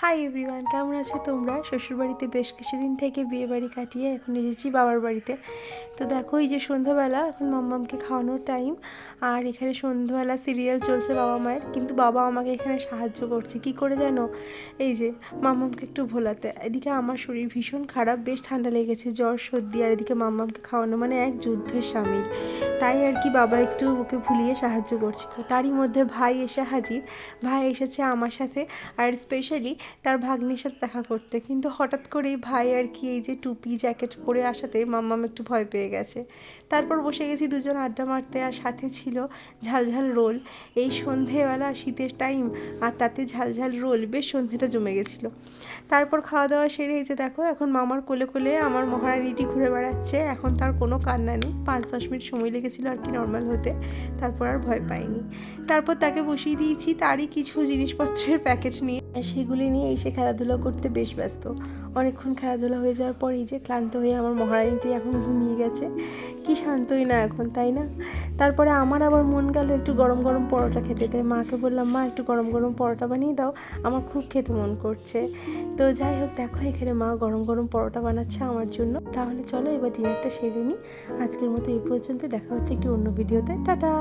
Hi everyone, কেমন আছো তোমরা? শ্বশুরবাড়িতে বেশ কিছুদিন থেকে বিয়ে বাড়ি কাটিয়ে এখন এসেছি বাবার বাড়িতে। তো দেখো, এই যে সন্ধ্যাবেলা এখন মাম্মামকে খাওয়ানোর টাইম, আর এখানে সন্ধ্যাবেলা সিরিয়াল চলছে বাবা মায়ের। কিন্তু বাবা আমাকে এখানে সাহায্য করছে কি করে জানো? এই যে মাম্মামকে একটু ভোলাতে। এদিকে আমার শরীর ভীষণ খারাপ, বেশ ঠান্ডা লেগেছে, জ্বর সর্দি, আর এদিকে মাম্মামকে খাওয়ানো মানে এক যুদ্ধের সামিল। তাই আর কি বাবা একটু ওকে ভুলিয়ে সাহায্য করছিল। তারই মধ্যে ভাই এসে হাজির। ভাই এসেছে আমার সাথে, আর স্পেশালি তার ভাগ্নির সাথে দেখা করতে। কিন্তু হঠাৎ করেই ভাই আর কি এই যে টুপি জ্যাকেট পরে আসাতে মাম্মাম একটু ভয় পেয়ে গেছে। তারপর বসে গেছি দুজন আড্ডা মারতে, আর সাথে ছিল ঝালঝাল রোল। এই সন্ধেবেলা শীতের টাইম, আর তাতে ঝালঝাল রোল, বেশ সন্ধেটা জমে গেছিলো। তারপর খাওয়া দাওয়া সেরে এই যে দেখো এখন মামার কোলে কোলে আমার মহারানীটি ঘুরে বেড়াচ্ছে। এখন তার কোনো কান্না নেই, 5-10 মিনিট সময় লেগেছিলো আর কি নর্মাল হতে, তারপর আর ভয় পাইনি। তারপর তাকে বসিয়ে দিয়েছি তারই কিছু জিনিসপত্রের প্যাকেট নিয়ে, সেগুলি নিয়ে এসে খেলাধুলা করতে বেশ ব্যস্ত। অনেকক্ষণ খেলাধুলা হয়ে যাওয়ার পর এই যে ক্লান্ত হয়ে আমার মহারানীটি এখন ঘুমিয়ে গেছে। কি শান্তই না এখন, তাই না? তারপরে আমার আবার মন গেল একটু গরম গরম পরোটা খেতে, তাই মাকে বললাম, মা একটু গরম গরম পরোটা বানিয়ে দাও, আমার খুব খেতে মন করছে। তো যাই হোক, দেখো এখানে মা গরম গরম পরোটা বানাচ্ছে আমার জন্য। তাহলে চলো এবার ডিনারটা সেরে নিই। আজকের মতো এই পর্যন্ত, দেখা হচ্ছে একটি অন্য ভিডিওতে। টাটা।